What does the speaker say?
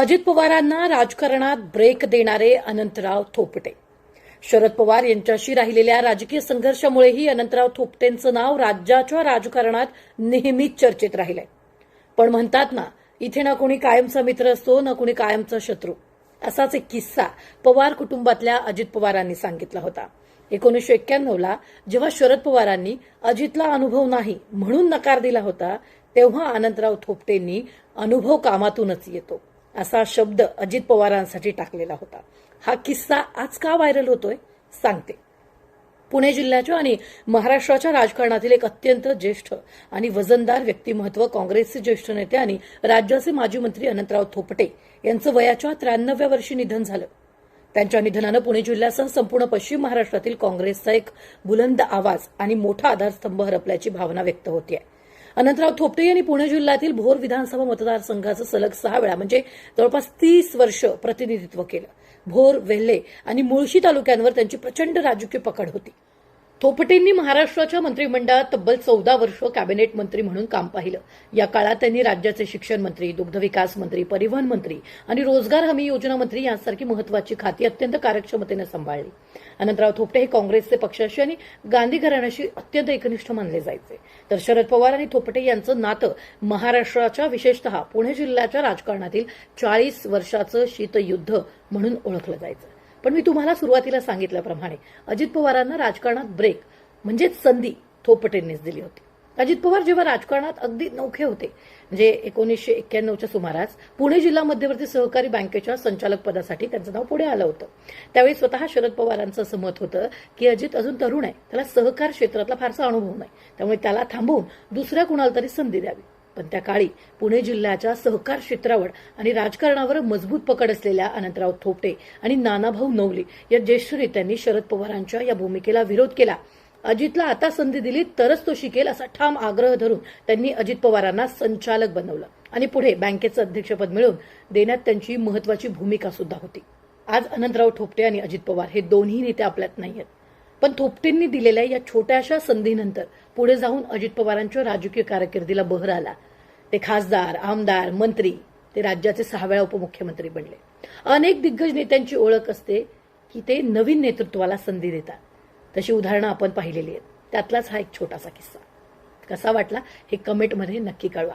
अजित पवारांना राजकारणात ब्रेक देणारे अनंतराव थोपटे. शरद पवार यांच्याशी राहिलेल्या राजकीय संघर्षामुळेही अनंतराव थोपटेंचं नाव राज्याच्या राजकारणात नेहमीच चर्चेत राहिलंय. पण म्हणतात ना, इथे ना कोणी कायमचा मित्र असतो ना कोणी कायमचा शत्रू. असाच एक किस्सा पवार कुटुंबातल्या अजित पवारांनी सांगितला होता. 1991ला जेव्हा शरद पवारांनी अजितला अनुभव नाही म्हणून नकार दिला होता, तेव्हा अनंतराव थोपटेंनी अनुभव कामातूनच येतो असा शब्द अजित पवारांसाठी टाकलेला होता. हा किस्सा आज का व्हायरल होतोय सांगते. पुणे जिल्ह्याच्या आणि महाराष्ट्राच्या राजकारणातील एक अत्यंत ज्येष्ठ आणि वजनदार व्यक्तिमत्व, काँग्रेसचे ज्येष्ठ नेते आणि राज्याचे माजी मंत्री अनंतराव थोपटे यांचं वयाच्या 93व्या वर्षी निधन झालं. त्यांच्या निधनानं पुणे जिल्ह्यासह संपूर्ण पश्चिम महाराष्ट्रातील काँग्रेसचा एक बुलंद आवाज आणि मोठा आधारस्तंभ हरपल्याची भावना व्यक्त होतीये. अनंतराव थोपटे यांनी पुणे जिल्ह्यातील भोर विधानसभा मतदारसंघाचं सलग 6 वेळा म्हणजे जवळपास 30 वर्ष प्रतिनिधित्व केलं. भोर, वेल्हे आणि मुळशी तालुक्यांवर त्यांची प्रचंड राजकीय पकड होती. थोपटेंनी महाराष्ट्राच्या मंत्रिमंडळात तब्बल 14 वर्ष कॅबिनेट मंत्री म्हणून काम पाहिलं. या काळात त्यांनी राज्याचे शिक्षण मंत्री, दुग्धविकास मंत्री, परिवहन मंत्री आणि रोजगार हमी योजना मंत्री यांसारखी महत्वाची खाती अत्यंत कार्यक्षमतेने सांभाळली. अनंतराव थोपटे हे काँग्रेसचे पक्षाशी आणि गांधी घराण्याशी अत्यंत एकनिष्ठ मानले जायचे. तर शरद पवार आणि थोपटे यांचं नातं महाराष्ट्राच्या विशेषतः पुणे जिल्ह्याच्या राजकारणातील 40 वर्षाचं शीतयुद्ध म्हणून ओळखलं जायचं. पण मी तुम्हाला सुरुवातीला सांगितल्याप्रमाणे अजित पवारांना राजकारणात ब्रेक म्हणजेच संधी थोपटेंनीच दिली होती. अजित पवार जेव्हा राजकारणात अगदी नौखे होते, म्हणजे 1991च्या सुमारास पुणे जिल्हा मध्यवर्ती सहकारी बँकेच्या संचालक पदासाठी त्यांचं नाव पुढे आलं होतं. त्यावेळी स्वतः शरद पवारांचं असं मत होतं की अजित अजून तरुण आहे, त्याला सहकार क्षेत्रातला फारसा अनुभव नाही, त्यामुळे त्याला थांबवून दुसऱ्या कुणाला तरी संधी द्यावी. पण त्या काळी पुणे जिल्ह्याच्या सहकार क्षेत्रावर आणि राजकारणावर मजबूत पकड असलेल्या अनंतराव थोपटे आणि नानाभाऊ नवले या ज्येष्ठ नेत्यांनी शरद पवारांच्या या भूमिकेला विरोध केला. अजितला आता संधी दिली तरच तो शिकेल असा ठाम आग्रह धरून त्यांनी अजित पवारांना संचालक बनवलं आणि पुढे बँकेचं अध्यक्षपद मिळवून देण्यात त्यांची महत्वाची भूमिका सुद्धा होती. आज अनंतराव थोपटे आणि अजित पवार हे दोन्ही नेते आपल्यात नाहीयेत, पण थोपटेंनी दिलेल्या या छोट्याशा संधीनंतर पुढे जाऊन अजित पवारांच्या राजकीय कारकिर्दीला बहर आला. ते खासदार, आमदार, मंत्री, ते राज्याचे 6 वेळा उपमुख्यमंत्री बनले. अनेक दिग्गज नेत्यांची ओळख असते की ते नवीन नेतृत्वाला संधी देतात. तशी उदाहरणं आपण पाहिलेली आहेत. त्यातलाच हा एक छोटासा किस्सा. कसा वाटला हे कमेंटमध्ये नक्की कळवा.